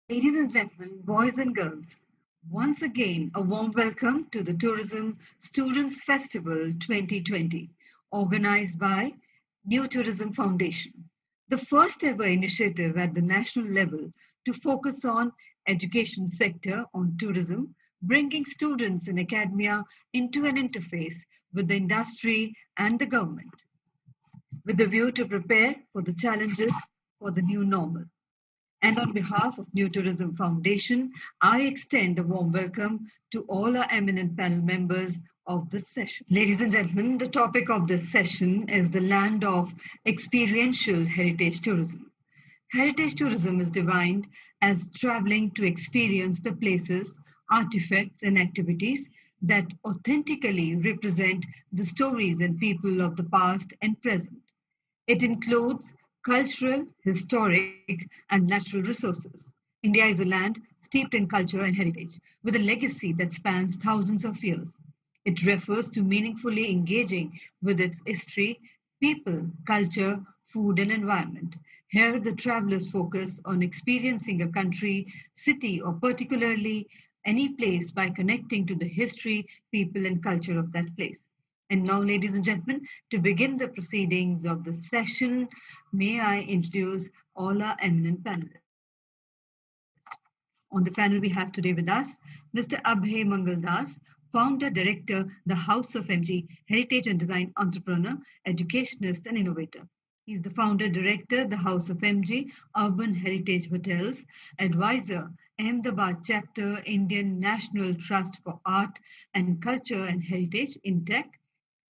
Ladies and gentlemen, boys and girls, once again a warm welcome to the Tourism Students Festival 2020, organized by New Tourism Foundation, the first ever initiative at the national level to focus on education sector on tourism, bringing students in academia into an interface with the industry and the government, with the view to prepare for the challenges for the new normal. And on behalf of New Tourism Foundation, I extend a warm welcome to all our eminent panel members of this session. Ladies and gentlemen, the topic of this session is the land of experiential heritage tourism. Heritage tourism is defined as traveling to experience the places, artifacts, and activities that authentically represent the stories and people of the past and present. It includes cultural, historic, and natural resources. India is a land steeped in culture and heritage, with a legacy that spans thousands of years. It refers to meaningfully engaging with its history, people, culture, food, and environment. Here, the travelers focus on experiencing a country, city, or particularly any place by connecting to the history, people, and culture of that place. And now, ladies and gentlemen, to begin the proceedings of the session, may I introduce all our eminent panelists. On the panel we have today with us Mr. Abhay Mangaldas, founder, director, the House of MG, heritage and design entrepreneur, educationist, and innovator. He is the founder, director, the House of MG, Urban Heritage Hotels, advisor, Ahmedabad chapter, Indian National Trust for Art and Culture and Heritage, INTEC,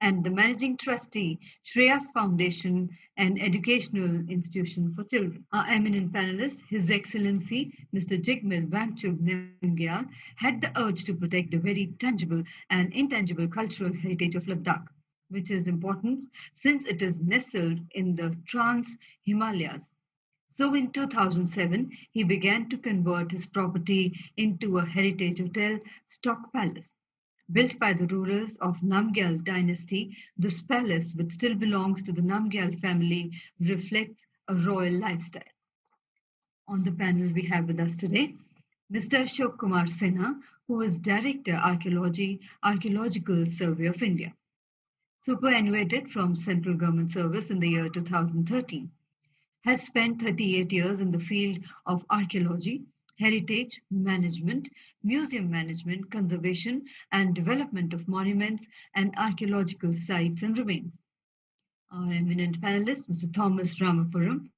and the managing trustee, Shreyas Foundation, an educational institution for children. Our eminent panelist, His Excellency Mr. Jigmel Wangchuk Namgyal, had the urge to protect the very tangible and intangible cultural heritage of Ladakh, which is important since it is nestled in the Trans Himalayas. So in 2007, he began to convert his property into a heritage hotel, Stock Palace. Built by the rulers of Namgyal dynasty, this palace, which still belongs to the Namgyal family, reflects a royal lifestyle. On the panel we have with us today Mr. Ashok Kumar Sinha, who is Director Archaeology, Archaeological Survey of India, superannuated from Central Government Service in the year 2013, has spent 38 years in the field of archaeology, heritage management, museum management, conservation, and development of monuments and archaeological sites and remains. Our eminent panelist, Mr. Thomas Ramapuram,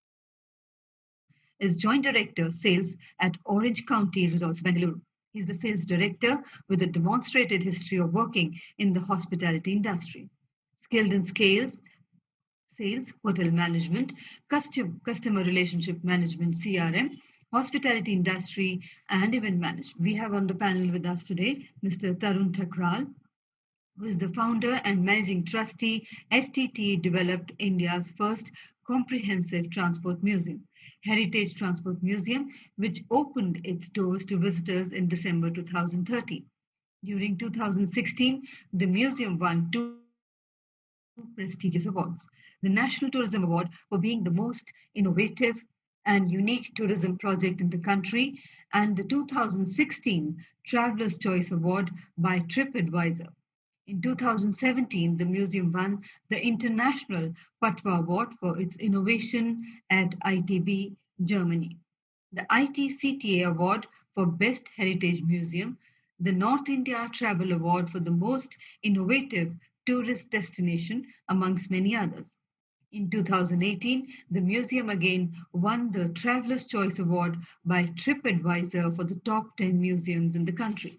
is Joint Director, Sales at Orange County Resorts, Bengaluru. He's the sales director with a demonstrated history of working in the hospitality industry. Skilled in sales, hotel management, customer relationship management, CRM, hospitality industry, and event management. We have on the panel with us today Mr. Tarun Thakral, who is the founder and managing trustee. STT developed India's first comprehensive transport museum, Heritage Transport Museum, which opened its doors to visitors in December 2013. During 2016, the museum won two prestigious awards: the National Tourism Award for being the most innovative and unique tourism project in the country, and the 2016 Traveler's Choice Award by TripAdvisor. In 2017, the museum won the International Patwa Award for its innovation at ITB, Germany, the ITCTA Award for Best Heritage Museum, the North India Travel Award for the most innovative tourist destination, amongst many others. In 2018, the museum again won the Traveler's Choice Award by TripAdvisor for the top 10 museums in the country.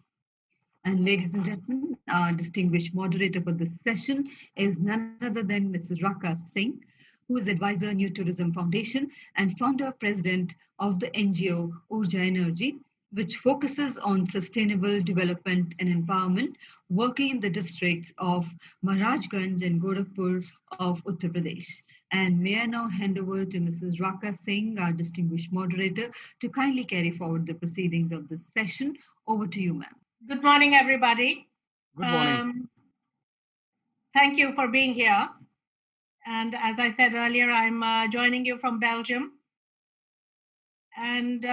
And ladies and gentlemen, our distinguished moderator for this session is none other than Mrs. Raka Singh, who is advisor New Tourism Foundation and founder president of the NGO Urja Energy, which focuses on sustainable development and empowerment, working in the districts of Maharajganj and Gorakhpur of Uttar Pradesh. And may I now hand over to Mrs. Raka Singh, our distinguished moderator, to kindly carry forward the proceedings of this session. Over to you, ma'am. Good morning, everybody. Good morning. Thank you for being here. And as I said earlier, I'm joining you from Belgium. And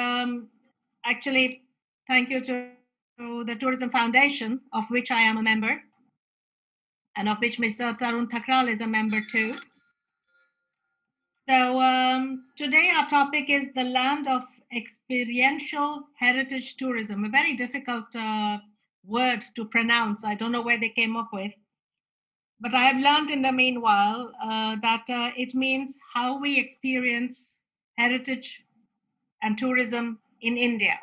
actually, thank you to the Tourism Foundation, of which I am a member, and of which Mr. Tarun Thakral is a member too. So today our topic is the land of experiential heritage tourism, a very difficult word to pronounce. I don't know where they came up with. But I have learned in the meanwhile that it means how we experience heritage and tourism in India.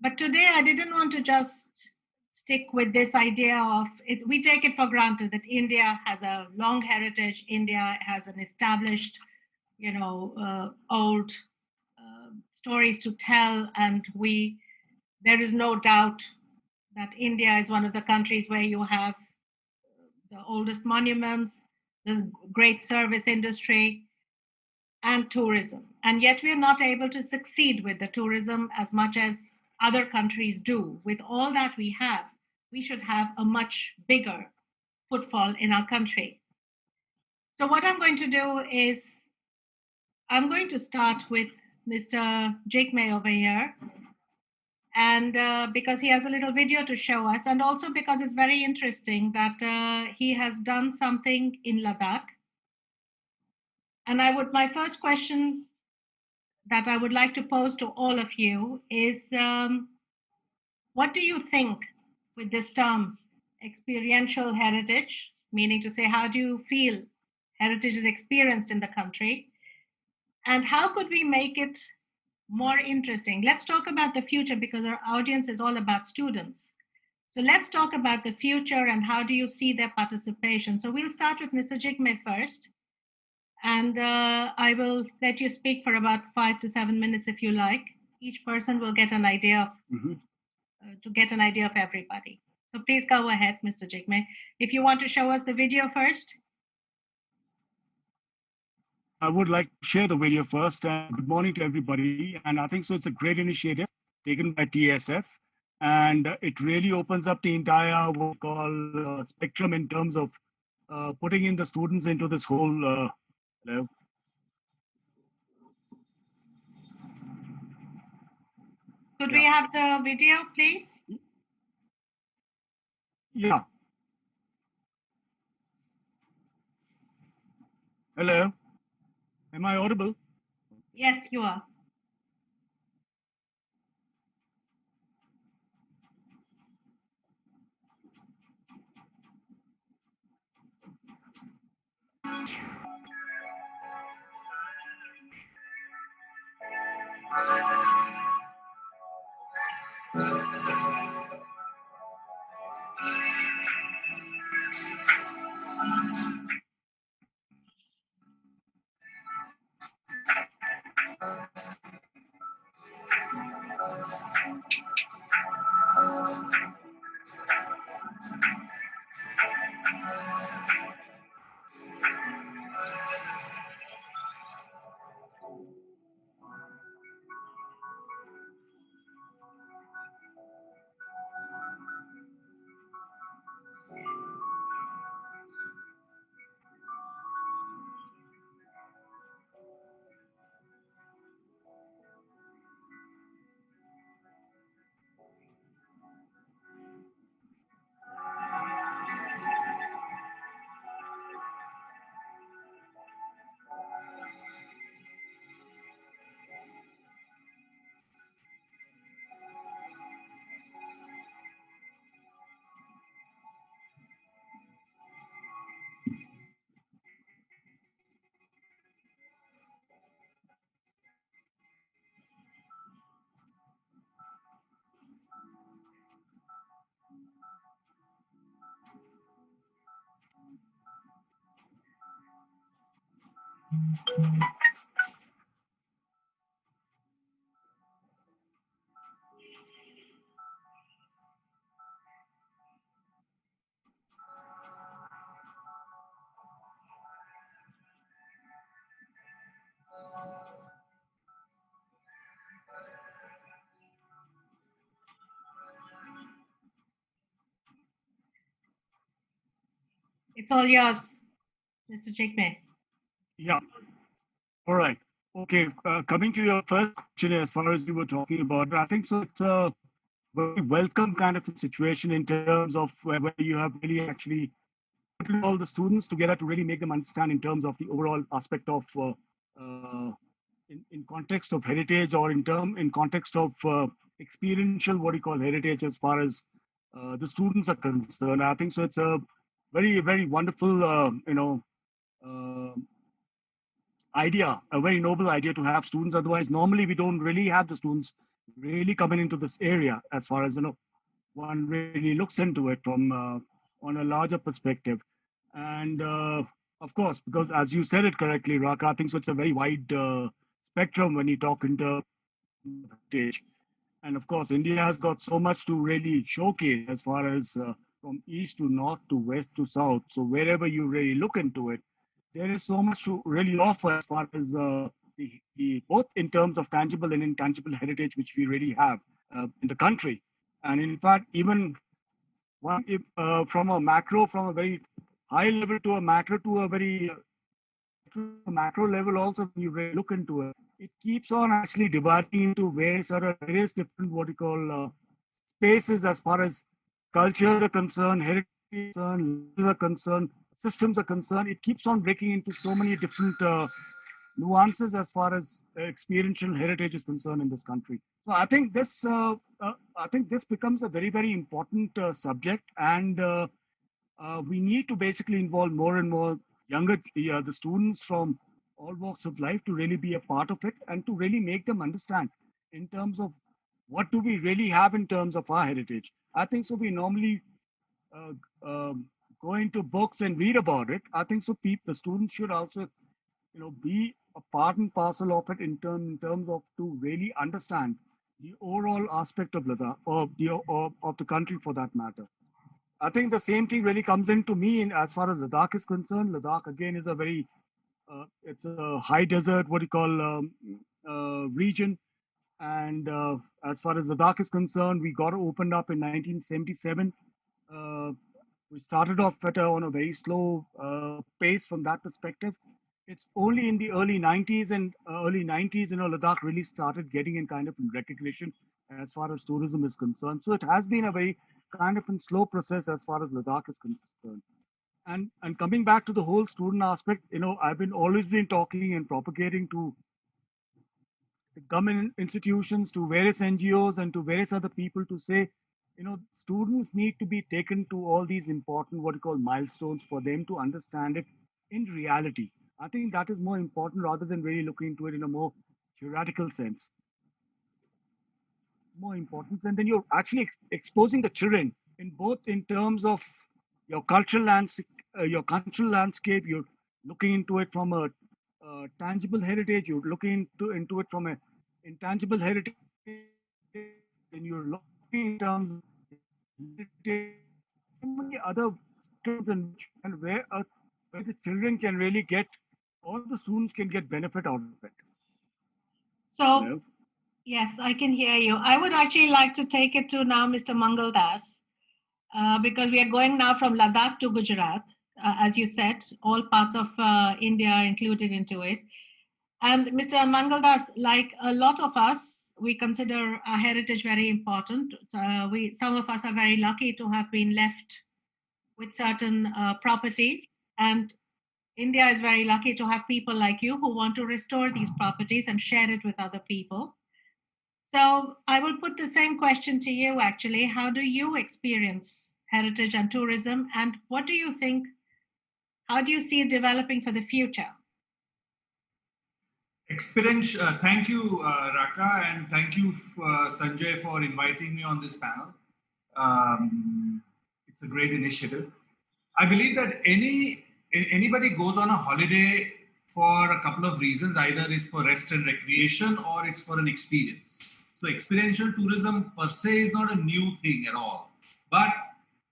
But today I didn't want to just stick with this idea of it. We take it for granted that India has a long heritage. India has an established, old stories to tell, and there is no doubt that India is one of the countries where you have the oldest monuments, this great service industry, and tourism. And yet we're not able to succeed with the tourism as much as other countries do. With all that we have, we should have a much bigger footfall in our country. So what I'm going to do is I'm going to start with Mr. Jigme over here. And because he has a little video to show us, and also because it's very interesting that he has done something in Ladakh. And my first question that I would like to pose to all of you is, what do you think with this term, experiential heritage, meaning to say, how do you feel heritage is experienced in the country? And how could we make it more interesting? Let's talk about the future, because our audience is all about students. So let's talk about the future and how do you see their participation. So we'll start with Mr. Jigme first. And I will let you speak for about 5 to 7 minutes if you like. Each person will get an idea to get an idea of everybody. So please go ahead, Mr. Jigme. If you want to show us the video first. I would like to share the video first. Good morning to everybody. And I think so it's a great initiative taken by TSF. And it really opens up the entire what we call spectrum in terms of putting in the students into this whole Could we have the video, please? Yeah. Hello. Am I audible? Yes, you are. It's all yours, Mr. Jigme. Yeah. All right. Okay, coming to your first question, as far as you were talking about, I think so. It's a very welcome kind of a situation in terms of where you have really actually put all the students together to really make them understand in terms of the overall aspect of in context of heritage, or in context of experiential, what you call heritage, as far as the students are concerned. I think so. It's a very wonderful uh, idea, a very noble idea to have students. Otherwise, normally we don't really have the students really coming into this area, as far as one really looks into it from on a larger perspective. And of course, because as you said it correctly, Raka, I think so. It's a very wide spectrum when you talk in terms of heritage. And of course, India has got so much to really showcase, as far as from east to north to west to south. So wherever you really look into it, there is so much to really offer, as far as the both in terms of tangible and intangible heritage which we really have in the country. And in fact, even one if, from a very high level to a macro to a very macro level, also when you really look into it, it keeps on actually dividing into various different, what you call, spaces, as far as cultures are concerned, heritage is concerned, languages are concerned, systems are concerned. It keeps on breaking into so many different nuances, as far as experiential heritage is concerned in this country. So I think this becomes a very important subject, and we need to basically involve more and more the students from all walks of life to really be a part of it, and to really make them understand in terms of what do we really have in terms of our heritage. I think so. We normally uh, um, go into books and read about it. I think so. The students should also, be a part and parcel of it in terms of to really understand the overall aspect of Ladakh, or of the country for that matter. I think the same thing really comes into me as far as Ladakh is concerned. Ladakh again is a very it's a high desert, what do you call, region. And as far as Ladakh is concerned, we got opened up in 1977. Uh, we started off on a very slow pace from that perspective. It's only in the early 90s, Ladakh really started getting in kind of in recognition as far as tourism is concerned. So it has been a very kind of a slow process as far as Ladakh is concerned. And coming back to the whole student aspect, I've been always been talking and propagating to the government institutions, to various NGOs, and to various other people to say, students need to be taken to all these important, what you call, milestones for them to understand it in reality. I think that is more important rather than really looking into it in a more theoretical sense. More important, and then you're actually exposing the children in both in terms of your cultural landscape. You're looking into it from a tangible heritage. You're looking into it from a intangible heritage, and you're looking in terms of heritage, so many other terms, and where the children can really get, all the students can get benefit out of it. So, yes, I can hear you. I would actually like to take it to now Mr. Mangal Das, because we are going now from Ladakh to Gujarat. As you said, all parts of India are included into it. And Mr. Mangal Das, like a lot of us, we consider our heritage very important. So some of us are very lucky to have been left with certain properties, and India is very lucky to have people like you who want to restore these properties and share it with other people. So I will put the same question to you actually. How do you experience heritage and tourism? And what do you think? How do you see it developing for the future? Experiential. Thank you, Raka, and thank you, Sanjay, for inviting me on this panel. It's a great initiative. I believe that anybody goes on a holiday for a couple of reasons. Either it's for rest and recreation, or it's for an experience. So experiential tourism per se is not a new thing at all. But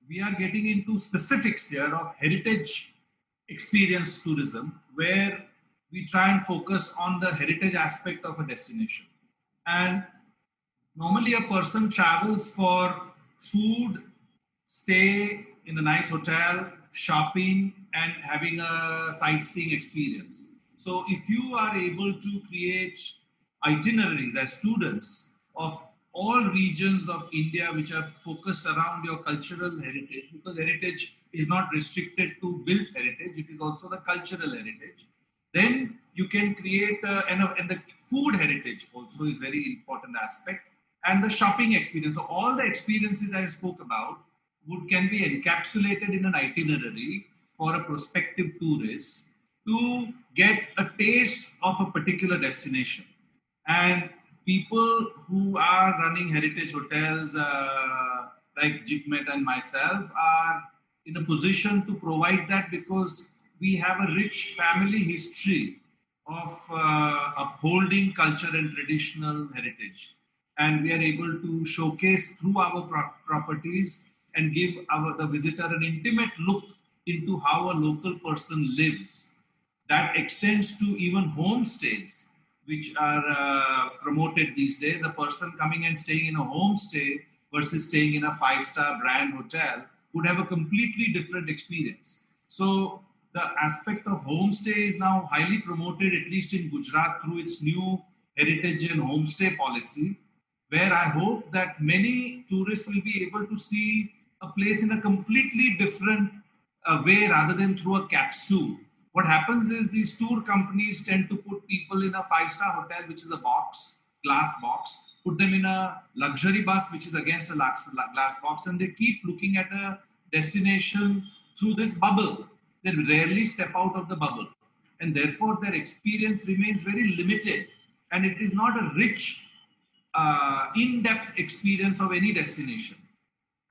we are getting into specifics here of heritage experience tourism, where we try and focus on the heritage aspect of a destination. And normally a person travels for food, stay in a nice hotel, shopping, and having a sightseeing experience. So if you are able to create itineraries as students of all regions of India which are focused around your cultural heritage, because heritage is not restricted to built heritage, it is also the cultural heritage, then you can create, and the food heritage also is very important aspect, and the shopping experience. So all the experiences I spoke about can be encapsulated in an itinerary for a prospective tourist to get a taste of a particular destination. And people who are running heritage hotels, like Jigmet and myself, are in a position to provide that because we have a rich family history of upholding culture and traditional heritage. And we are able to showcase through our properties and give the visitor an intimate look into how a local person lives. That extends to even homestays, which are promoted these days. A person coming and staying in a homestay versus staying in a five-star brand hotel would have a completely different experience. So the aspect of homestay is now highly promoted, at least in Gujarat, through its new heritage and homestay policy, where I hope that many tourists will be able to see a place in a completely different way rather than through a capsule. What happens is these tour companies tend to put people in a five-star hotel, which is a box, glass box, put them in a luxury bus, which is against a glass box, and they keep looking at a destination through this bubble. They rarely step out of the bubble. And therefore, their experience remains very limited. And it is not a rich, in-depth experience of any destination.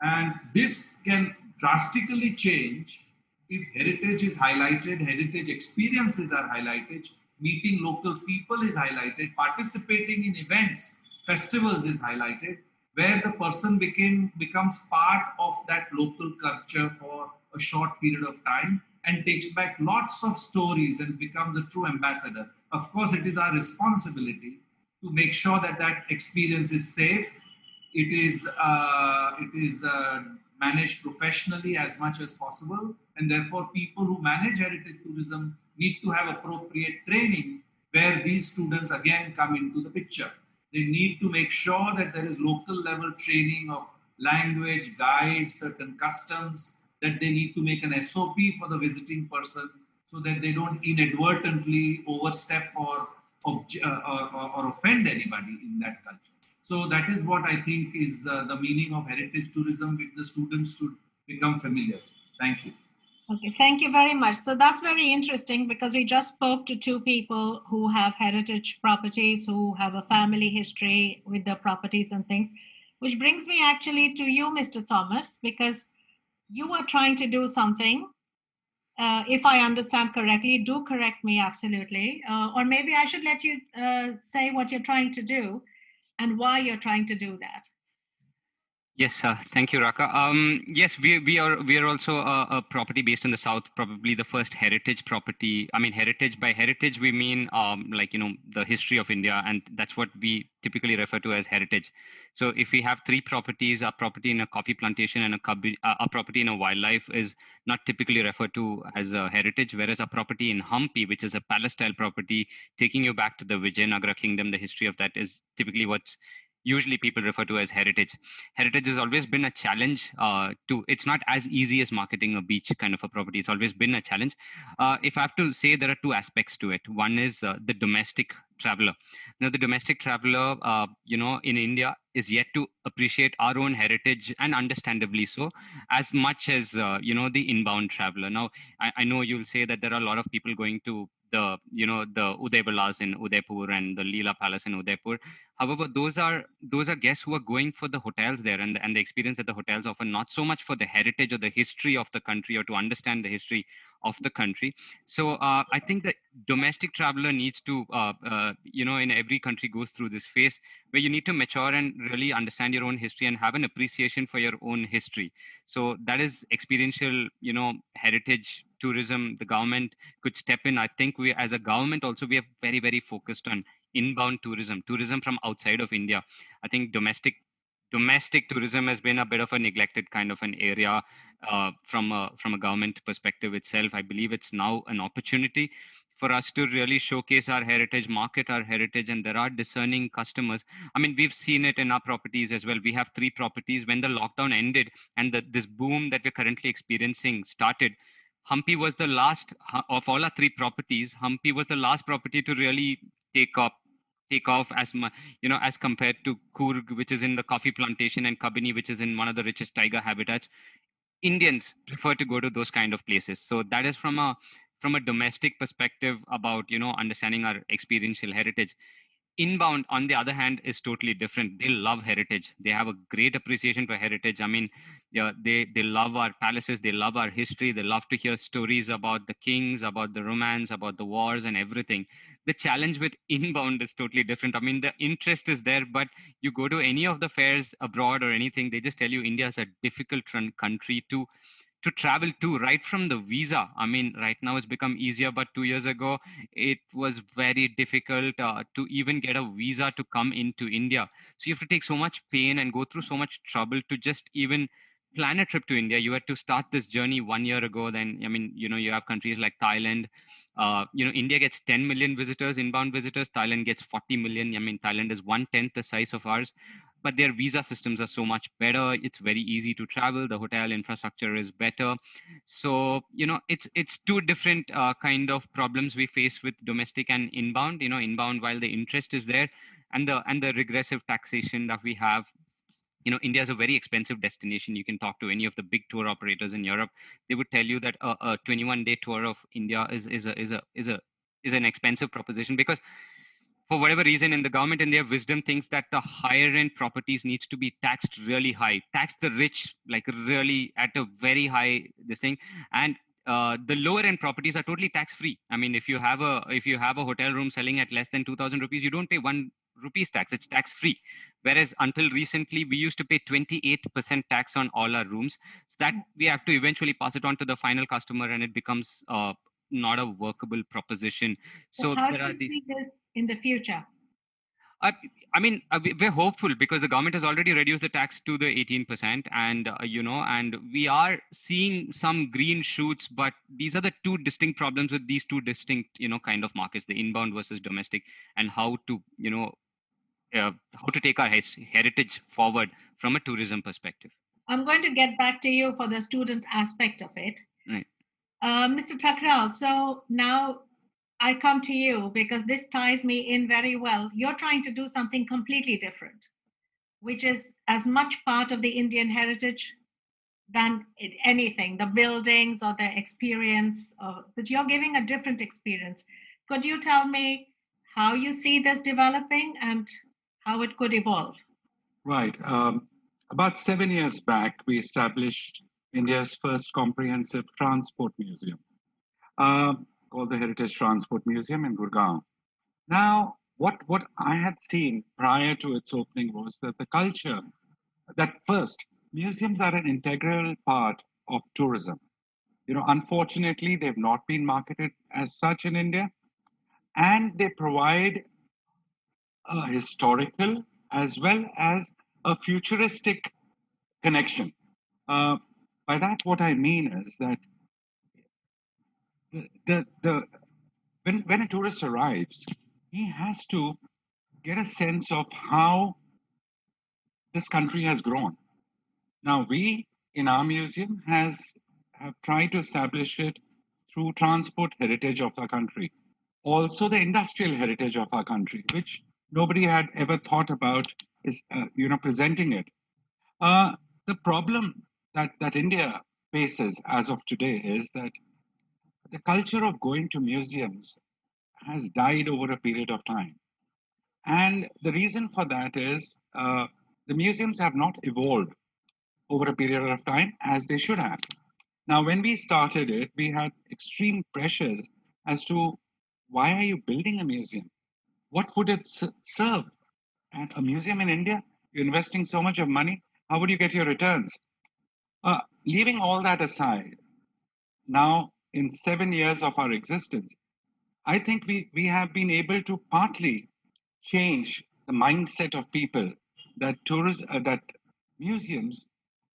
And this can drastically change if heritage is highlighted, heritage experiences are highlighted, meeting local people is highlighted, participating in events, festivals is highlighted, where the person becomes part of that local culture for a short period of time and takes back lots of stories and becomes a true ambassador. Of course, it is our responsibility to make sure that that experience is safe, it is managed professionally as much as possible, and therefore people who manage heritage tourism need to have appropriate training where these students again come into the picture. They need to make sure that there is local level training of language, guides, certain customs, that they need to make an SOP for the visiting person so that they don't inadvertently overstep or offend anybody in that culture. So that is what I think is the meaning of heritage tourism, which the students should become familiar. Thank you. Okay, thank you very much. So that's very interesting because we just spoke to two people who have heritage properties, who have a family history with the properties and things, which brings me actually to you, Mr. Thomas, because you are trying to do something. If I understand correctly, do correct me absolutely. Or maybe I should let you say what you're trying to do and why you're trying to do that. Yes, thank you, Raka. Yes, we are also a property based in the south, probably the first heritage property. I mean, heritage, by heritage we mean like the history of India, and that's what we typically refer to as heritage. So if we have three properties, a property in a coffee plantation and a property in a wildlife is not typically referred to as a heritage, whereas a property in Hampi, which is a palace style property taking you back to the Vijayanagara kingdom, the history of that is typically what's usually people refer to as heritage. Heritage has always been a challenge it's not as easy as marketing a beach kind of a property. It's always been a challenge. If I have to say, there are two aspects to it. One is the domestic traveler. Now, the domestic traveler, in India is yet to appreciate our own heritage, and understandably so, as much as, the inbound traveler. Now, I know you'll say that there are a lot of people going to the Uday Vilas in Udaipur and the Leela Palace in Udaipur. However, those are guests who are going for the hotels there and the experience that the hotels offer, not so much for the heritage or the history of the country or to understand the history of the country. So I think the domestic traveler needs to, in every country goes through this phase where you need to mature and really understand your own history and have an appreciation for your own history. So that is experiential, heritage tourism. The government could step in. I think we, as a government, also we are very, very focused on inbound tourism from outside of India. I think domestic tourism has been a bit of a neglected kind of an area from a government perspective itself. I believe it's now an opportunity for us to really showcase our heritage, market our heritage, and there are discerning customers. I mean, we've seen it in our properties as well. We have 3 properties. When the lockdown ended and this boom that we're currently experiencing started, Humpy was the last of all our 3 properties. Humpy was the last property to really take up take off as much, as compared to Coorg, which is in the coffee plantation, and Kabini, which is in one of the richest tiger habitats. Indians prefer to go to those kind of places. So that is from a domestic perspective about understanding our experiential heritage. Inbound, on the other hand, is totally different. They love heritage. They have a great appreciation for heritage. I mean, yeah, they love our palaces. They love our history. They love to hear stories about the kings, about the romance, about the wars, and everything. The challenge with inbound is totally different. I mean, the interest is there, but you go to any of the fairs abroad or anything, they just tell you India is a difficult country to travel to, right from the visa. I mean, right now it's become easier, but 2 years ago it was very difficult to even get a visa to come into India. So you have to take so much pain and go through so much trouble to just even plan a trip to India. You had to start this journey 1 year ago. Then, I mean, you have countries like Thailand. India gets 10 million visitors, inbound visitors. Thailand gets 40 million. I mean, Thailand is 1/10 the size of ours, but their visa systems are so much better. It's very easy to travel. The hotel infrastructure is better. So it's two different kind of problems we face with domestic and inbound. Inbound, while the interest is there, and the regressive taxation that we have. India is a very expensive destination. You can talk to any of the big tour operators in Europe. They would tell you that a 21-day tour of India is an expensive proposition, because for whatever reason, in the government, in their wisdom, thinks that the higher end properties needs to be taxed really high, tax the rich like really at a very high this thing, and the lower end properties are totally tax free. I mean, if you have a hotel room selling at less than 2,000 rupees, you don't pay 1 rupees tax. It's tax free. Whereas until recently, we used to pay 28% tax on all our rooms. So that we have to eventually pass it on to the final customer, and it becomes not a workable proposition. So how do you see this in the future? I mean, we're hopeful because the government has already reduced the tax to the 18%, and and we are seeing some green shoots. But these are the two distinct problems with these two distinct, kind of markets: the inbound versus domestic, and how to, how to take our heritage forward from a tourism perspective. I'm going to get back to you for the student aspect of it. Right. Mr. Thakral, so now I come to you because this ties me in very well. You're trying to do something completely different, which is as much part of the Indian heritage than anything, the buildings or the experience, but you're giving a different experience. Could you tell me how you see this developing and how it could evolve? Right. About 7 years back, we established India's first comprehensive transport museum, called the Heritage Transport Museum in Gurgaon. Now, what I had seen prior to its opening was that the culture, that first, museums are an integral part of tourism. Unfortunately, they've not been marketed as such in India, and they provide a historical as well as a futuristic connection. By that, what I mean is that when a tourist arrives, he has to get a sense of how this country has grown. Now, we in our museum have tried to establish it through transport heritage of our country, also the industrial heritage of our country, which nobody had ever thought about is presenting it. The problem that India faces as of today is that the culture of going to museums has died over a period of time. And the reason for that is the museums have not evolved over a period of time as they should have. Now, when we started it, we had extreme pressures as to why are you building a museum? What would it serve? And a museum in India, you're investing so much of money, how would you get your returns? Leaving all that aside, now in 7 years of our existence, I think we have been able to partly change the mindset of people that that museums,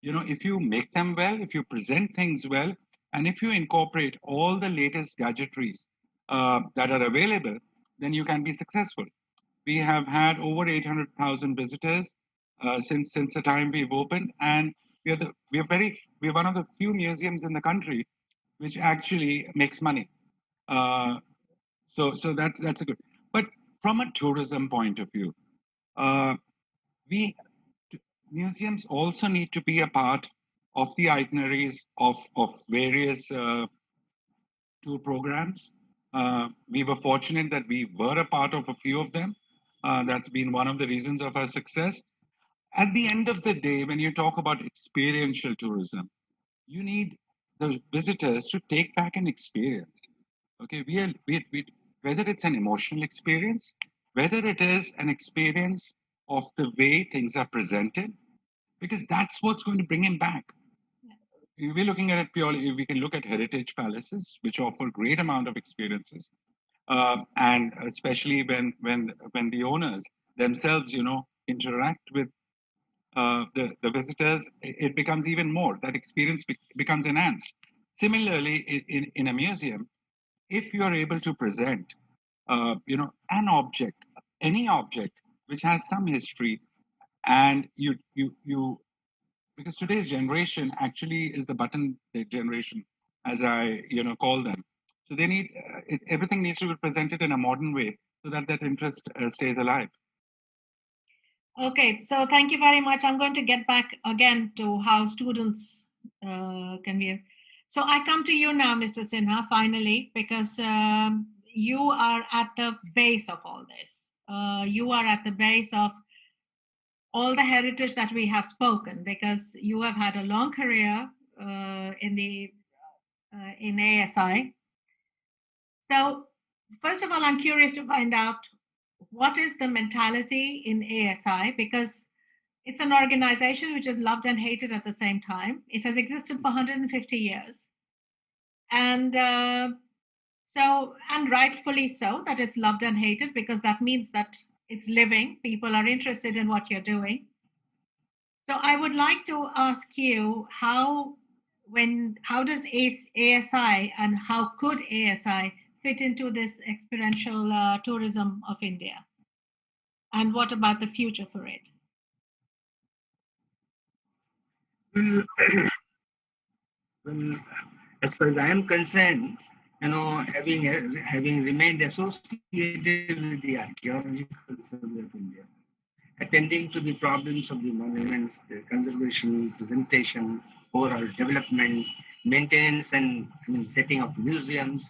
if you make them well, if you present things well, and if you incorporate all the latest gadgetries, that are available, then you can be successful. We have had over 800,000 visitors since the time we've opened, and we're one of the few museums in the country which actually makes money. So that's a good. But from a tourism point of view, museums also need to be a part of the itineraries of various tour programs. We were fortunate that we were a part of a few of them. That's been one of the reasons of our success. At the end of the day, when you talk about experiential tourism, you need the visitors to take back an experience. Okay, whether it's an emotional experience, whether it is an experience of the way things are presented, because that's what's going to bring him back. If we're looking at it purely, we can look at heritage palaces, which offer great amount of experiences, and especially when the owners themselves, interact with the visitors, it becomes even more. That experience becomes enhanced. Similarly, in a museum, if you are able to present, an object, any object which has some history, and you because today's generation actually is the button generation, as I call them. So they need everything needs to be presented in a modern way so that interest stays alive. Okay, so thank you very much. I'm going to get back again to how students can be. So I come to you now, Mr. Sinha, finally, because you are at the base of all this. You are at the base of all the heritage that we have spoken, because you have had a long career in ASI. So first of all, I'm curious to find out what is the mentality in ASI, because it's an organization which is loved and hated at the same time. It has existed for 150 years. And and rightfully so, that it's loved and hated, because that means that it's living. People are interested in what you're doing. So I would like to ask you how does ASI and how could ASI fit into this experiential tourism of India? And what about the future for it? Well, as far as I am concerned, having remained associated with the archaeological survey of India, attending to the problems of the monuments, the conservation, presentation, overall development, maintenance, and setting of museums,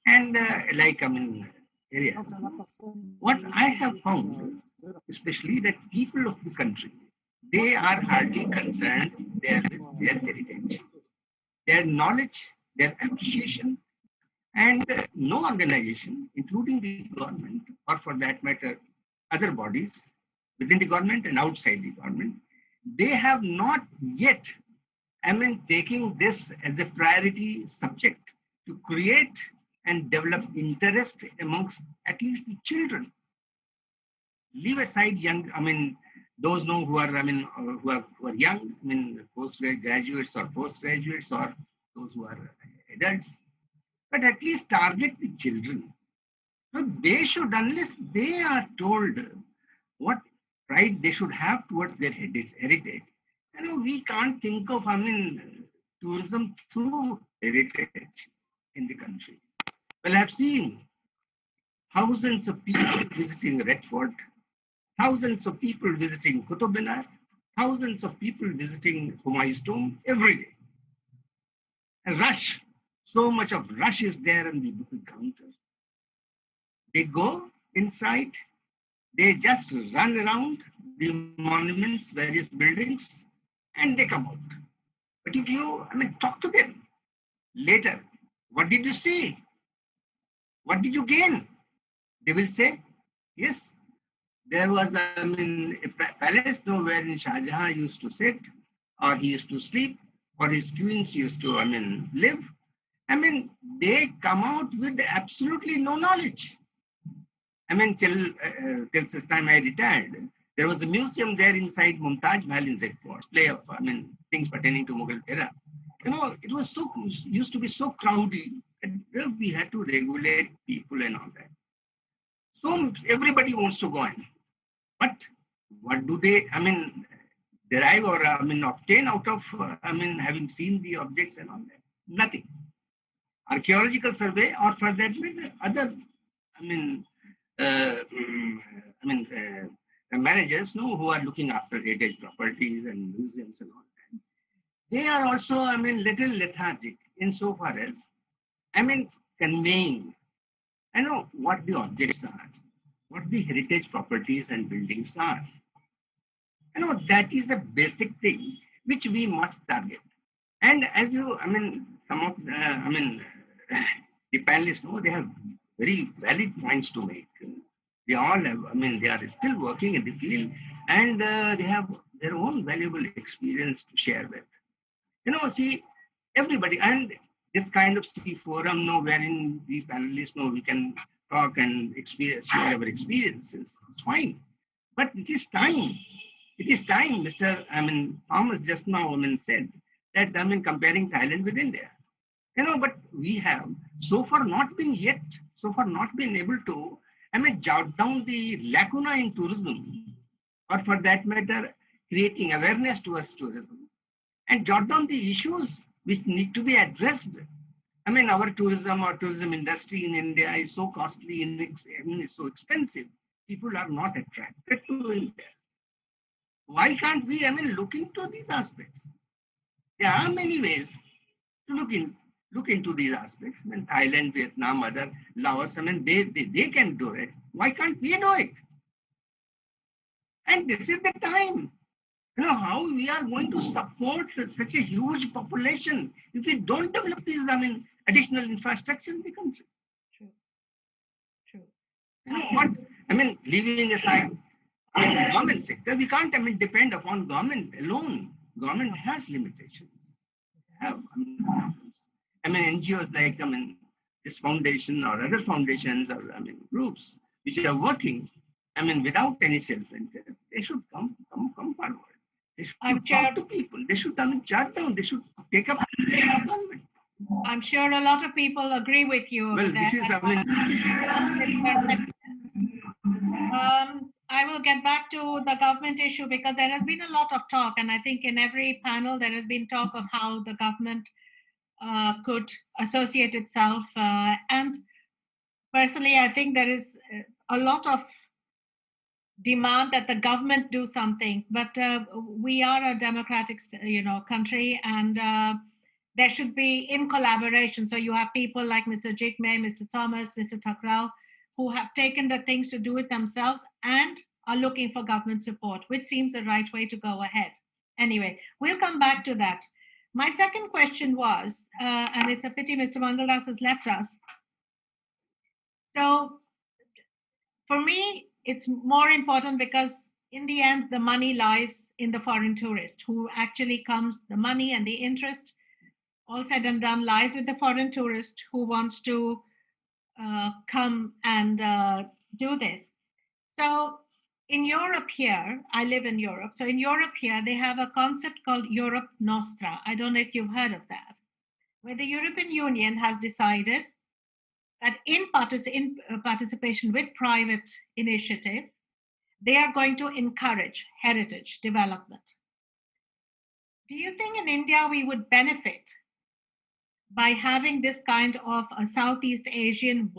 and areas. What I have found, especially that people of the country, they are hardly concerned with their heritage, their knowledge, their appreciation, and no organization, including the government, or for that matter, other bodies within the government and outside the government, they have not yet, taking this as a priority subject to create and develop interest amongst at least the children. Leave aside young, those who are, who are young, postgraduates or postgraduates, or those who are adults, but at least target the children. So they should, unless they are told what pride they should have towards their heritage, we can't think of, tourism through heritage in the country. Well, I've seen thousands of people visiting Red Fort, thousands of people visiting Qutub Minar, thousands of people visiting Humayun's tomb every day. A rush, so much of rush is there on the booking counter. They go inside, they just run around the monuments, various buildings, and they come out. But if you, talk to them later, what did you see? What did you gain? They will say, yes, there was a palace wherein Shah Jahan used to sit, or he used to sleep, or his queens used to live. They come out with absolutely no knowledge. Till this time I retired, there was a museum there inside Mumtaz Mahal in Red Fort, display of things pertaining to Mughal era. It was used to be so crowded. we had to regulate people and all that. So everybody wants to go in. But what do they, derive or, obtain out of, having seen the objects and all that? Nothing. Archaeological survey or for that matter, other, managers who are looking after heritage properties and museums and all that. They are also, little lethargic insofar as, conveying, what the objects are, what the heritage properties and buildings are. That is a basic thing which we must target. And as you, some of, the panelists know, they have very valid points to make. They all have, they are still working in the field and they have their own valuable experience to share with. See, everybody, and this kind of forum, wherein the panelists know we can talk and share our experiences. It's fine. But it is time. It is time, Mr. Thomas just now said that comparing Thailand with India. But we have so far not been able to jot down the lacuna in tourism, or for that matter, creating awareness towards tourism, and jot down the issues which need to be addressed. Our tourism industry in India is so costly and is so expensive. People are not attracted to India. Why can't we, look into these aspects? There are many ways to look into these aspects. Thailand, Vietnam, other Laos, they can do it. Why can't we do it? And this is the time. How we are going to support such a huge population if we don't develop these, additional infrastructure in the country. True. Leaving aside the government sector, we can't, depend upon government alone. Government has limitations. NGOs like, this foundation or other foundations or, groups which are working, without any self-interest, they should come forward. They should talk to people. They should, jot down. They should take up government. I'm sure a lot of people agree with you. Well, this is, I will get back to the government issue because there has been a lot of talk, and I think in every panel there has been talk of how the government could associate itself. And personally, I think there is a lot of demand that the government do something, but we are a democratic, country, and there should be in collaboration. So you have people like Mr. Jigme, Mr. Thomas, Mr. Takrao, who have taken the things to do it themselves and are looking for government support, which seems the right way to go ahead. Anyway, we'll come back to that. My second question was, and it's a pity Mr. Mangaldas has left us. So for me, it's more important because in the end, the money lies in the foreign tourist who actually comes, the money and the interest, all said and done, lies with the foreign tourist who wants to come and do this. So in Europe here, I live in Europe. So in Europe here, they have a concept called Europe Nostra. I don't know if you've heard of that, where the European Union has decided that in participation with private initiative, they are going to encourage heritage development. Do you think in India we would benefit by having this kind of a Southeast Asian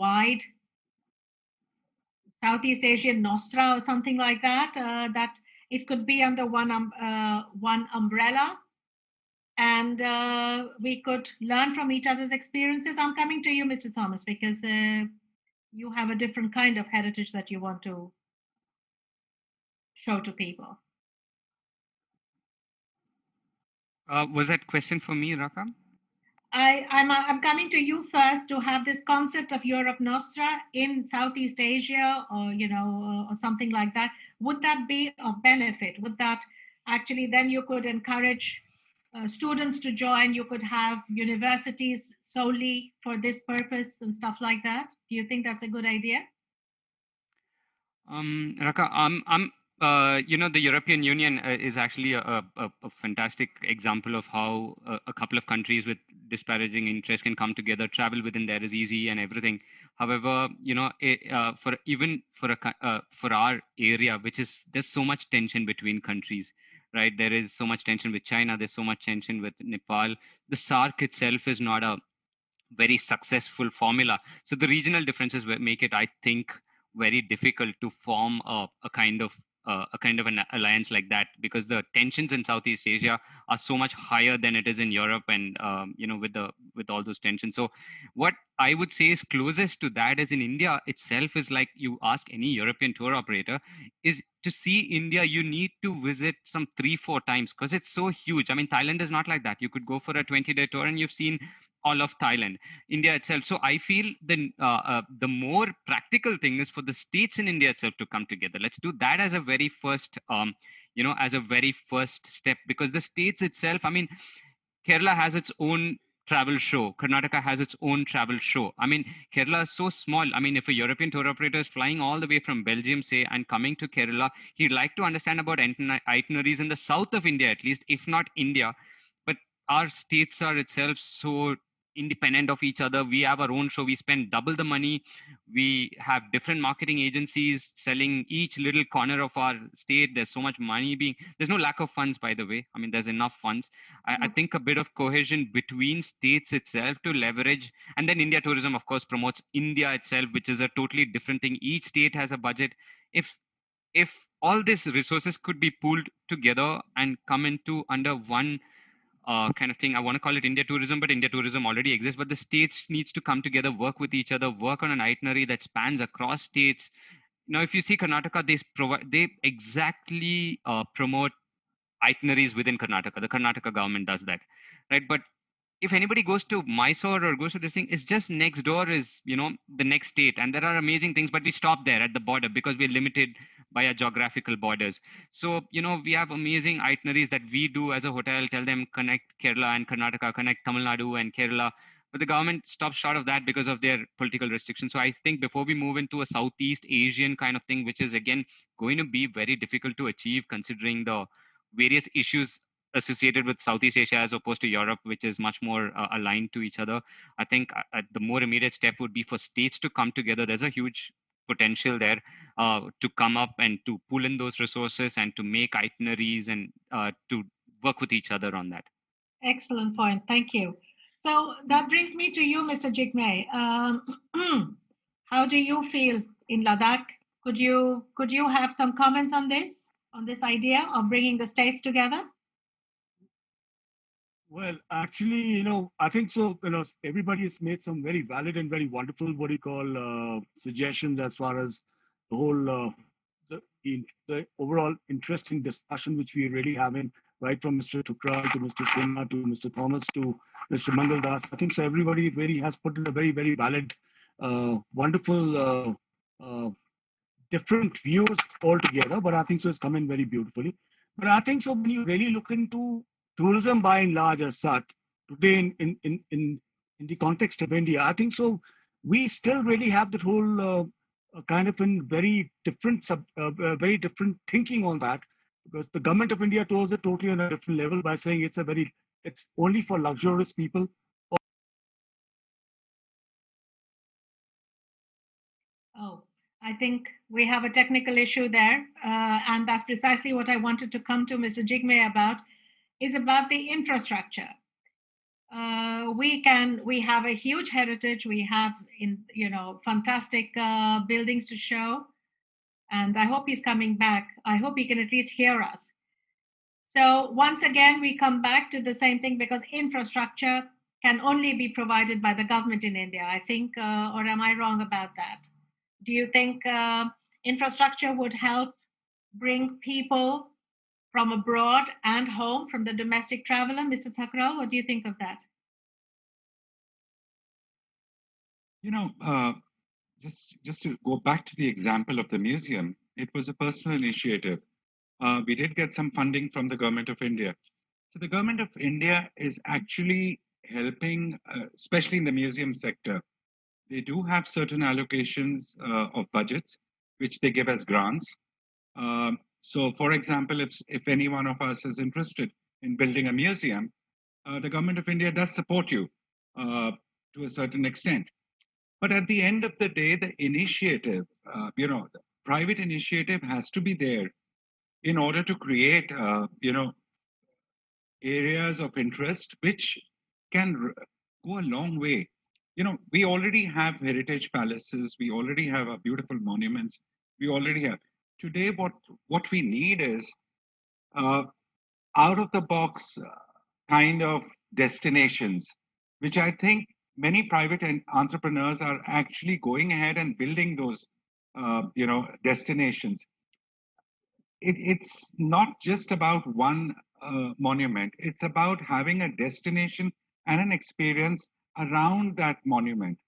Nostra or something like that, that it could be under one umbrella, and we could learn from each other's experiences? I'm coming to you, Mr. Thomas, because you have a different kind of heritage that you want to show to people. Was that question for me, Raka? I'm coming to you first to have this concept of Europe Nostra in Southeast Asia, or or something like that. Would that be of benefit? Would that actually then you could encourage students to join? You could have universities solely for this purpose and stuff like that. Do you think that's a good idea? Raka, the European Union is actually a fantastic example of how a couple of countries with disparaging interests can come together. Travel within there is easy and everything. However, for even for our area, which is there's so much tension between countries, right? There is so much tension with China. There's so much tension with Nepal. The SARC itself is not a very successful formula. So the regional differences make it, I think, very difficult to form a kind of an alliance like that, because the tensions in Southeast Asia are so much higher than it is in Europe, and with all those tensions. So what I would say is closest to that is in India itself is like you ask any European tour operator, is to see India, you need to visit some 3-4 times because it's so huge. I mean, Thailand is not like that. You could go for a 20-day tour and you've seen all of Thailand, India itself. So I feel the more practical thing is for the states in India itself to come together. Let's do that as a very first, as a very first step, because the states itself, I mean, Kerala has its own travel show. Karnataka has its own travel show. I mean, Kerala is so small. I mean, if a European tour operator is flying all the way from Belgium, say, and coming to Kerala, he'd like to understand about itineraries in the south of India, at least, if not India. But our states are itself so independent of each other. We have our own show. We spend double the money. We have different marketing agencies selling each little corner of our state. There's so much money there's no lack of funds, by the way. I mean, there's enough funds. I think a bit of cohesion between states itself to leverage. And then India Tourism, of course, promotes India itself, which is a totally different thing. Each state has a budget. If all these resources could be pooled together and come into under one kind of thing. I want to call it India Tourism, but India Tourism already exists. But the states needs to come together, work with each other, work on an itinerary that spans across states. Now, if you see Karnataka, they exactly promote itineraries within Karnataka. The Karnataka government does that, right? But if anybody goes to Mysore or goes to this thing, it's just next door is, the next state. And there are amazing things, but we stop there at the border because we're limited by our geographical borders. So, we have amazing itineraries that we do as a hotel, tell them connect Kerala and Karnataka, connect Tamil Nadu and Kerala. But the government stops short of that because of their political restrictions. So I think before we move into a Southeast Asian kind of thing, which is again going to be very difficult to achieve considering the various issues associated with Southeast Asia as opposed to Europe, which is much more aligned to each other. I think the more immediate step would be for states to come together. There's a huge potential there to come up and to pull in those resources and to make itineraries and to work with each other on that. Excellent point. Thank you. So that brings me to you, Mr. Jigme. How do you feel in Ladakh? Could you have some comments on this idea of bringing the states together? Well, actually, I think so. Everybody has made some very valid and very wonderful, suggestions as far as the whole, the overall interesting discussion which we are really having, right from Mr. Tukral to Mr. Sinha to Mr. Thomas to Mr. Mangal Das. I think so. Everybody really has put in a very, very valid, wonderful, different views altogether. But I think so. It's come in very beautifully. But I think so. When you really look into tourism by and large as such today in the context of India, I think so we still really have that whole kind of in very different thinking on that, because the government of India towards it totally on a different level by saying it's only for luxurious people. Oh, I think we have a technical issue there, and that's precisely what I wanted to come to Mr. Jigme about. Is about the infrastructure. We have a huge heritage. We have fantastic buildings to show, and I hope he's coming back. I hope he can at least hear us. So once again, we come back to the same thing, because infrastructure can only be provided by the government in India, I think, or am I wrong about that? Do you think infrastructure would help bring people from abroad and home, from the domestic traveler? Mr. Thakral, what do you think of that? Just to go back to the example of the museum, it was a personal initiative. We did get some funding from the government of India. So the government of India is actually helping, especially in the museum sector. They do have certain allocations of budgets, which they give as grants. So, for example, if any one of us is interested in building a museum, the government of India does support you to a certain extent. But at the end of the day, the initiative, the private initiative has to be there in order to create, areas of interest which can go a long way. We already have heritage palaces, we already have our beautiful monuments, we already have. Today, what we need is out of the box kind of destinations, which I think many private entrepreneurs are actually going ahead and building those, destinations. It's not just about one monument. It's about having a destination and an experience around that monument.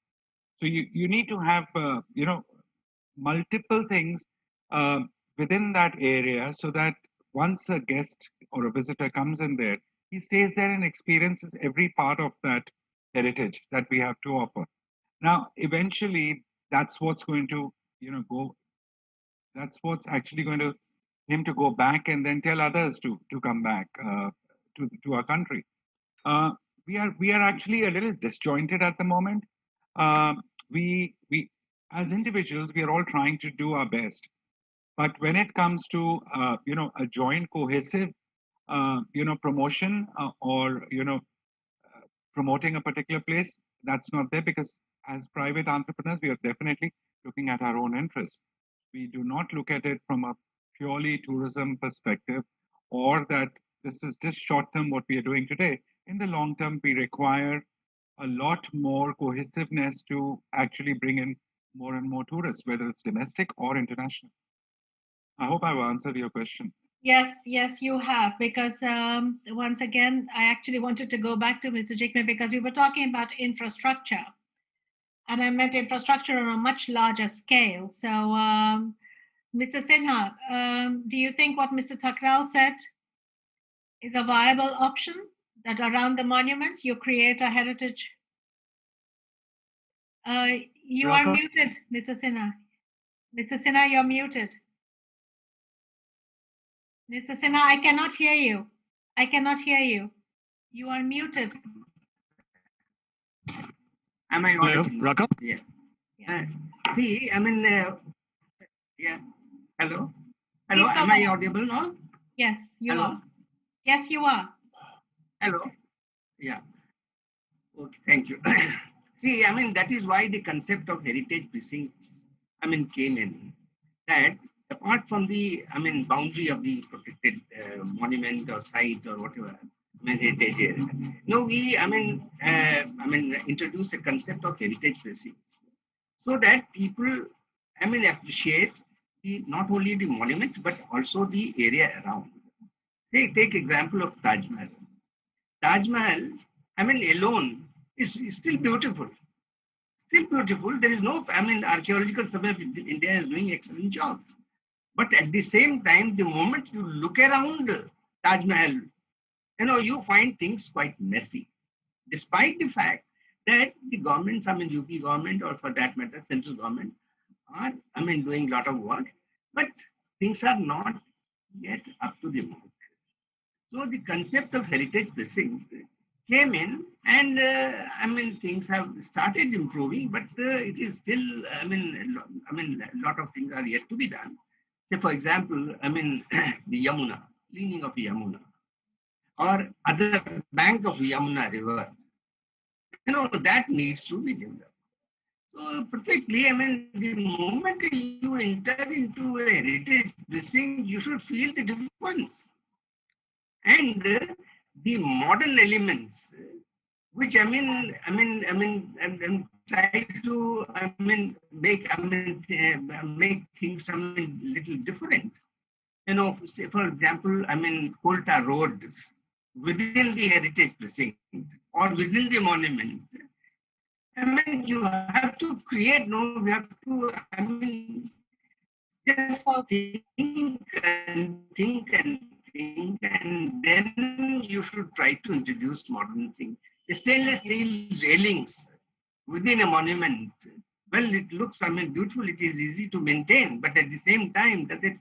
So you need to have, multiple things within that area so that once a guest or a visitor comes in there, he stays there and experiences every part of that heritage that we have to offer. Now, eventually, that's what's going to, go. That's what's actually going to him to go back and then tell others to come back to our country. We are actually a little disjointed at the moment. We as individuals, we are all trying to do our best, but when it comes to a joint cohesive promotion or promoting a particular place, that's not there, because as private entrepreneurs, we are definitely looking at our own interests. We do not look at it from a purely tourism perspective, or that this is just short term what we are doing today. In the long term, we require a lot more cohesiveness to actually bring in more and more tourists, whether it's domestic or international. I hope I've answered your question. Yes, you have. Because once again, I actually wanted to go back to Mr. Jikme because we were talking about infrastructure. And I meant infrastructure on a much larger scale. So, Mr. Sinha, do you think what Mr. Thakral said is a viable option, that around the monuments you create a heritage? You are muted, Mr. Sinha. Mr. Sinha, you're muted. Mr. Sinha, I cannot hear you. I cannot hear you. You are muted. Am I audible? Raka? Yeah. See, yeah. Hello? Hello, am I audible now? Yes, you Hello? are. Yes, you are. Hello? Yeah. Okay, thank you. See, that is why the concept of heritage precincts, came in. That apart from the, boundary of the protected monument or site or whatever, heritage area. No, we, introduce a concept of heritage precincts so that people, appreciate not only the monument but also the area around. Take example of Taj Mahal. Taj Mahal, alone is still beautiful. Still beautiful. There is no, archaeological survey of India is doing excellent job. But at the same time, the moment you look around Taj Mahal, you find things quite messy, despite the fact that the governments, UP government, or for that matter, central government, are, doing a lot of work, but things are not yet up to the mark. So the concept of heritage precinct came in, and things have started improving, but it is still, a lot of things are yet to be done. Say, for example, the Yamuna, cleaning of Yamuna, or other bank of Yamuna river, that needs to be developed. So perfectly, the moment you enter into a heritage precinct, you should feel the difference. And the modern elements, which try to make things little different. Say for example, Kolta roads within the heritage precinct or within the monument. You have to create, we have to, just think and then you should try to introduce modern things. Stainless steel railings within a monument. Well, it looks, beautiful. It is easy to maintain, but at the same time, does it,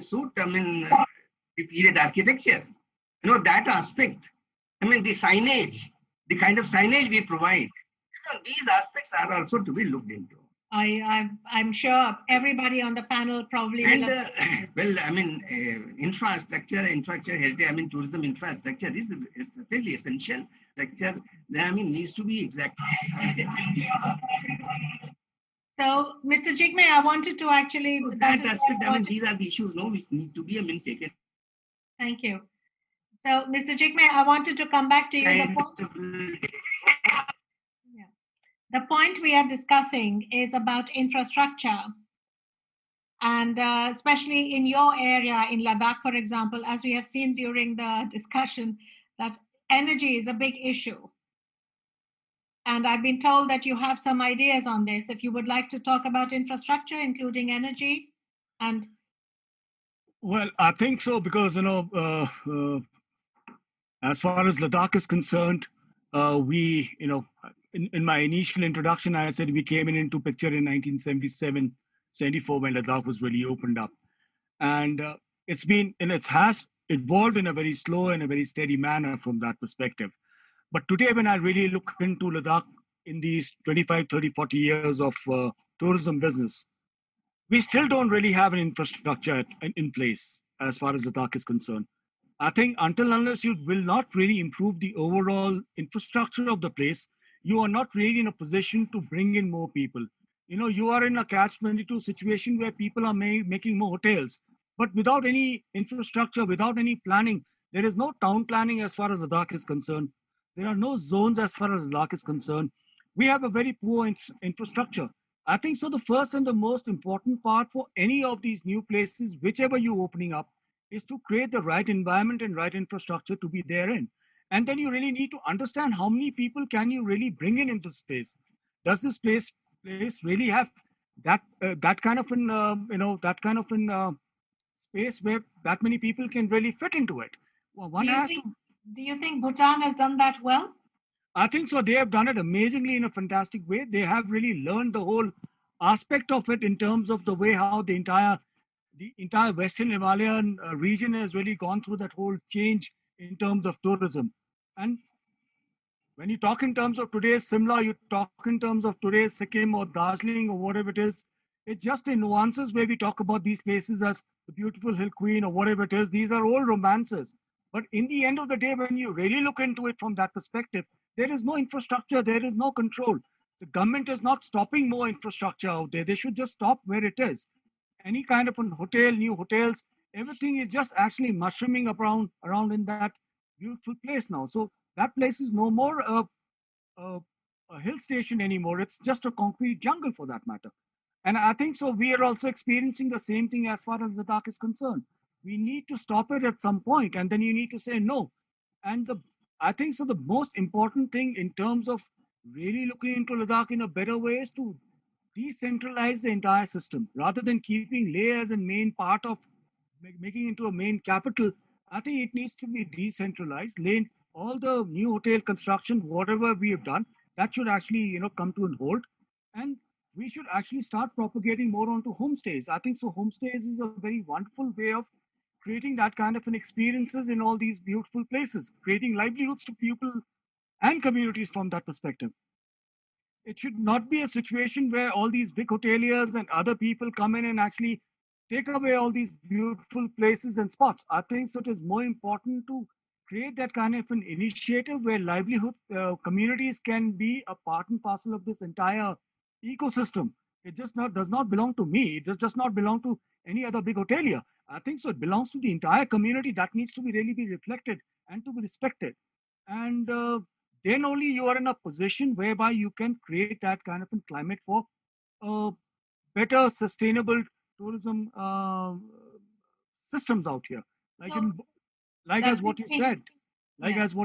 suit, the period architecture? That aspect. The signage. the kind of signage we provide. These aspects are also to be looked into. I'm sure everybody on the panel probably And will. well, I mean, infrastructure heritage. I mean, tourism infrastructure is really essential. Sector, I mean, needs to be exactly. So, Mr. Jigme, I wanted to actually. So that aspect, I mean, these are the issues, no, which need to be, I mean, taken. Thank you. So, Mr. Jigme, I wanted to come back to you. The point we are discussing is about infrastructure. And especially in your area, in Ladakh, for example, as we have seen during the discussion, that energy is a big issue. And I've been told that you have some ideas on this. If you would like to talk about infrastructure, including energy, and well, I think so because as far as Ladakh is concerned, we in my initial introduction, I said we came into picture in 1977, 74 when Ladakh was really opened up, and it has evolved in a very slow and a very steady manner from that perspective. But today, when I really look into Ladakh in these 25, 30, 40 years of tourism business, we still don't really have an infrastructure in place as far as Ladakh is concerned. I think until unless you will not really improve the overall infrastructure of the place, you are not really in a position to bring in more people. You are in a catch-22 situation where people are making more hotels, but without any infrastructure, without any planning. There is no town planning as far as Ladakh is concerned. There are no zones as far as Ladakh is concerned. We have a very poor infrastructure. I think so. The first and the most important part for any of these new places, whichever you're opening up, is to create the right environment and right infrastructure to be therein. And then you really need to understand how many people can you really bring in into space. Does this place really have that kind of an space where that many people can really fit into it? Well, do you think Bhutan has done that well? I think so. They have done it amazingly in a fantastic way. They have really learned the whole aspect of it in terms of the way how the entire Western Himalayan region has really gone through that whole change in terms of tourism. And when you talk in terms of today's Simla, you talk in terms of today's Sikkim or Darjeeling or whatever it is, it's just in nuances where we talk about these places as the beautiful Hill Queen or whatever it is. These are all romances. But in the end of the day, when you really look into it from that perspective, there is no infrastructure, there is no control. The government is not stopping more infrastructure out there. They should just stop where it is. Any kind of a hotel, new hotels, everything is just actually mushrooming around in that beautiful place now. So that place is no more a hill station anymore. It's just a concrete jungle for that matter. And I think so. We are also experiencing the same thing as far as Ladakh is concerned. We need to stop it at some point, and then you need to say no. And I think so. The most important thing in terms of really looking into Ladakh in a better way is to decentralize the entire system rather than keeping Leh as a main part of making into a main capital. I think it needs to be decentralized. Leh, all the new hotel construction, whatever we have done, that should actually come to a halt, and we should actually start propagating more onto homestays. I think so. Homestays is a very wonderful way of creating that kind of an experiences in all these beautiful places, creating livelihoods to people and communities from that perspective. It should not be a situation where all these big hoteliers and other people come in and actually take away all these beautiful places and spots. I think so it is more important to create that kind of an initiative where livelihood communities can be a part and parcel of this entire ecosystem. It just does not belong to me. It does not belong to any other big hotelier. I think so it belongs to the entire community. That needs to really be reflected and to be respected. And then only you are in a position whereby you can create that kind of a climate for better sustainable tourism systems out here. As what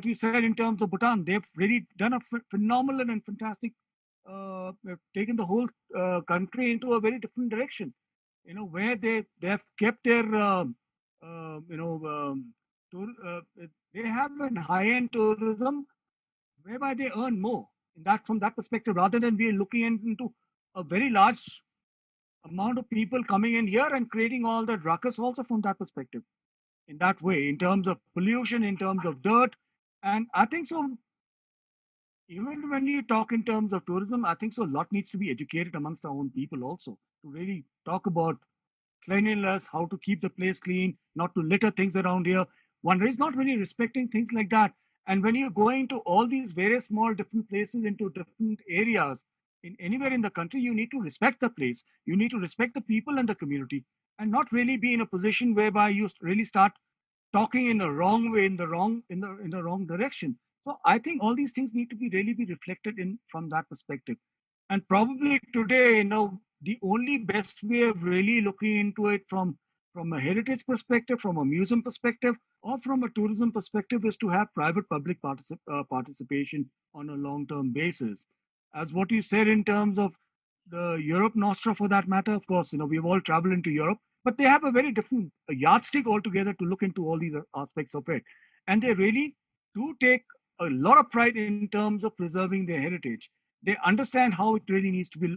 you said in terms of Bhutan, they've really done a phenomenal and fantastic, taken the whole country into a very different direction. Where they have kept their they have a high-end tourism whereby they earn more from that perspective, rather than we are looking into a very large amount of people coming in here and creating all that ruckus also from that perspective, in that way, in terms of pollution, in terms of dirt. And I think so even when you talk in terms of tourism, I think so a lot needs to be educated amongst our own people also to really talk about cleanliness, how to keep the place clean, not to litter things around here. One is not really respecting things like that. And when you're going to all these various small different places into different areas in anywhere in the country, you need to respect the place. You need to respect the people and the community, and not really be in a position whereby you really start talking in the wrong way, in the wrong direction. So I think all these things need to be really be reflected in from that perspective. And probably today, the only best way of really looking into it from a heritage perspective, from a museum perspective, or from a tourism perspective is to have private public participation on a long term basis. As what you said in terms of the Europe Nostra, for that matter, of course, we've all traveled into Europe, but they have a very different yardstick altogether to look into all these aspects of it. And they really do take a lot of pride in terms of preserving their heritage. They understand how it really needs to be,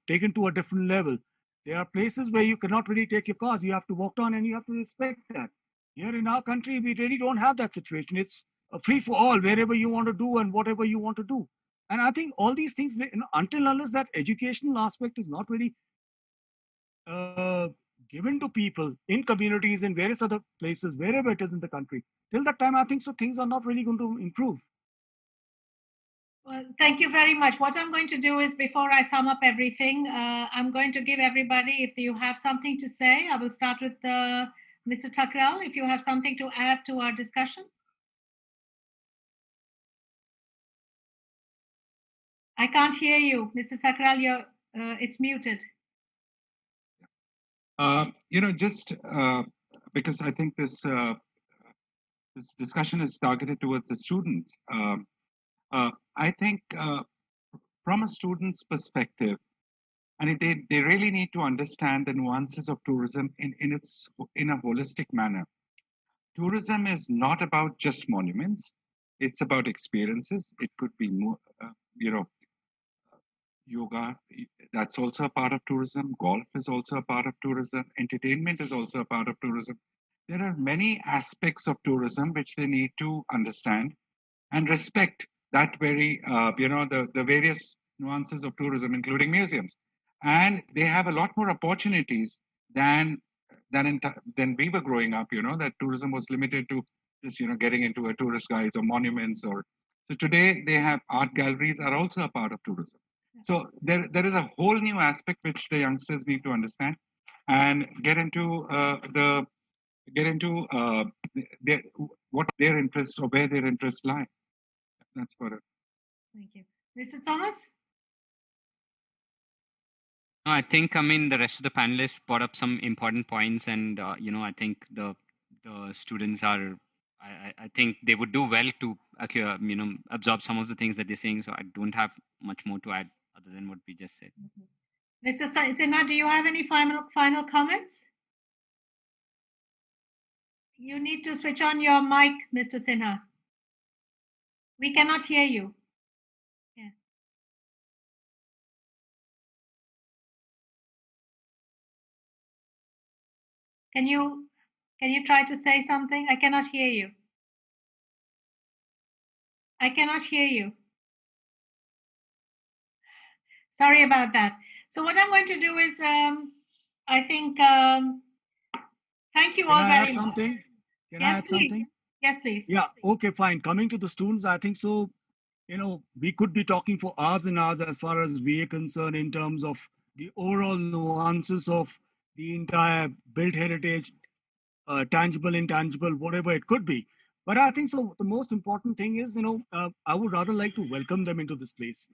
taken to a different level. There are places where you cannot really take your cars. You have to walk on and you have to respect that. Here in our country, we really don't have that situation. It's a free for all, wherever you want to do and whatever you want to do. And I think all these things, until unless that educational aspect is not really uh, given to people in communities in various other places, wherever it is in the country, till that time, I think so things are not really going to improve. Well, thank you very much. What I'm going to do is, before I sum up everything, I'm going to give everybody, if you have something to say, I will start with Mr. Thakral, if you have something to add to our discussion. I can't hear you, Mr. Thakral, it's muted. Just because I think this discussion is targeted towards the students. I think from a student's perspective, and they really need to understand the nuances of tourism in a holistic manner. Tourism is not about just monuments; it's about experiences. It could be yoga. That's also a part of tourism. Golf is also a part of tourism. Entertainment is also a part of tourism. There are many aspects of tourism which they need to understand and respect that very, the various nuances of tourism, including museums. And they have a lot more opportunities than we were growing up, that tourism was limited to just, getting into a tourist guide or monuments so today they have art galleries are also a part of tourism. So there is a whole new aspect which the youngsters need to understand and get into what their interests or where their interests lie. That's for it. Thank you. Mr. Thomas? No, I think, the rest of the panelists brought up some important points, and I think the students are, I think they would do well to absorb some of the things that they're saying. So I don't have much more to add other than what we just said. Mr. Sinha, do you have any final comments? You need to switch on your mic, Mr. Sinha. We cannot hear you. Yeah. Can you try to say something? I cannot hear you. I cannot hear you. Sorry about that. So what I'm going to do is, I think, thank you all very much. Can yes, I add please. something? Yes, please. Yeah, okay, fine. Coming to the students, I think so, we could be talking for hours and hours as far as we are concerned in terms of the overall nuances of the entire built heritage, tangible, intangible, whatever it could be. But I think so. The most important thing is, I would rather like to welcome them into this place,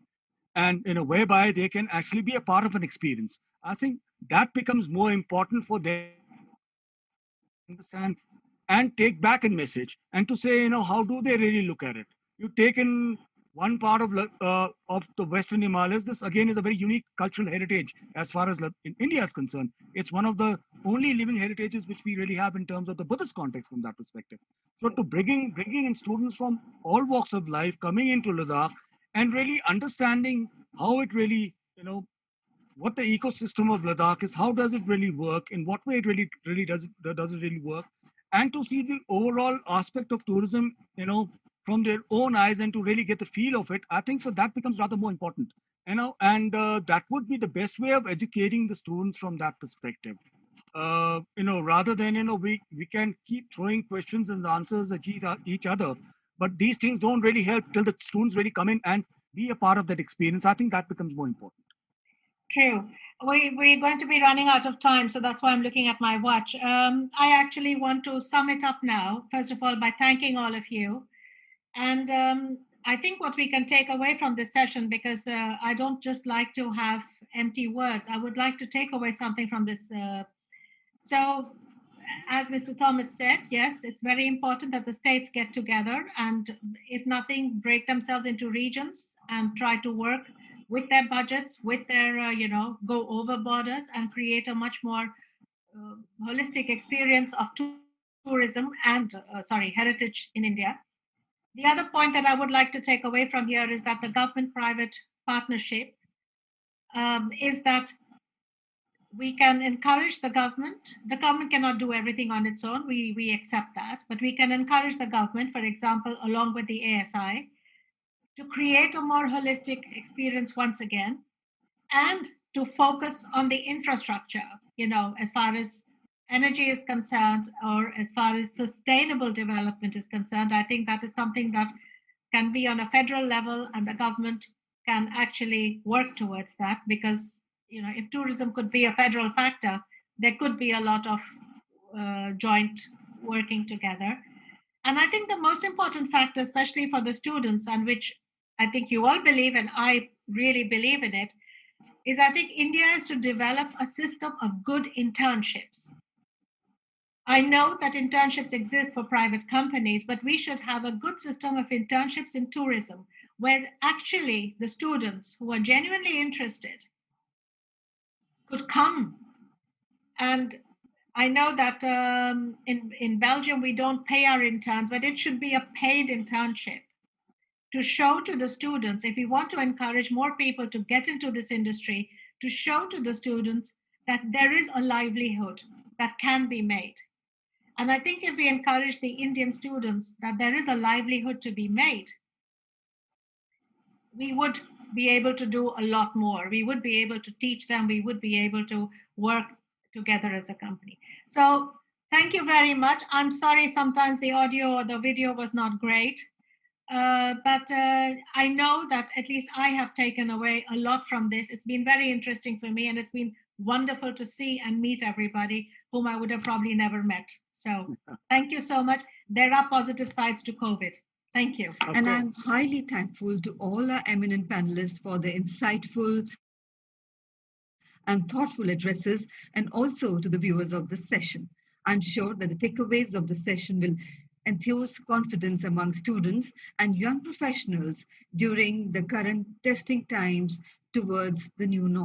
and whereby they can actually be a part of an experience. I think that becomes more important for them to understand and take back a message and to say, how do they really look at it? You take in one part of the Western Himalayas. This again is a very unique cultural heritage as far as in India is concerned. It's one of the only living heritages which we really have in terms of the Buddhist context from that perspective. So to bringing in students from all walks of life coming into Ladakh and really understanding how it really, what the ecosystem of Ladakh is, how does it really work, in what way it really does it really work, and to see the overall aspect of tourism, from their own eyes and to really get the feel of it, I think so that becomes rather more important, and that would be the best way of educating the students from that perspective. Rather than, we can keep throwing questions and answers at each other, but these things don't really help till the students really come in and be a part of that experience. I think that becomes more important. True. We're going to be running out of time, so that's why I'm looking at my watch. I actually want to sum it up now, first of all, by thanking all of you. And I think what we can take away from this session, because I don't just like to have empty words, I would like to take away something from this. So, as Mr. Thomas said, yes, it's very important that the states get together and, if nothing, break themselves into regions and try to work with their budgets, with their, go over borders and create a much more holistic experience of tourism and, heritage in India. The other point that I would like to take away from here is that the government-private partnership is that we can encourage the government. The government cannot do everything on its own. We accept that, but we can encourage the government, for example, along with the ASI, to create a more holistic experience once again, and to focus on the infrastructure, as far as energy is concerned, or as far as sustainable development is concerned. I think that is something that can be on a federal level, and the government can actually work towards that, because if tourism could be a federal factor, there could be a lot of joint working together. And I think the most important factor, especially for the students, and which I think you all believe, and I really believe in it, is I think India is to develop a system of good internships. I know that internships exist for private companies, but we should have a good system of internships in tourism, where actually the students who are genuinely interested could come. And I know that in Belgium, we don't pay our interns, but it should be a paid internship to show to the students, if we want to encourage more people to get into this industry, to show to the students that there is a livelihood that can be made. And I think if we encourage the Indian students that there is a livelihood to be made, we would be able to do a lot more. We would be able to teach them. We would be able to work together as a company. So thank you very much. I'm sorry sometimes the audio or the video was not great. But I know that at least I have taken away a lot from this. It's been very interesting for me, and it's been wonderful to see and meet everybody whom I would have probably never met. So thank you so much. There are positive sides to COVID. Thank you. And I'm highly thankful to all our eminent panelists for their insightful and thoughtful addresses, and also to the viewers of this session. I'm sure that the takeaways of the session will enthuse confidence among students and young professionals during the current testing times towards the new norm.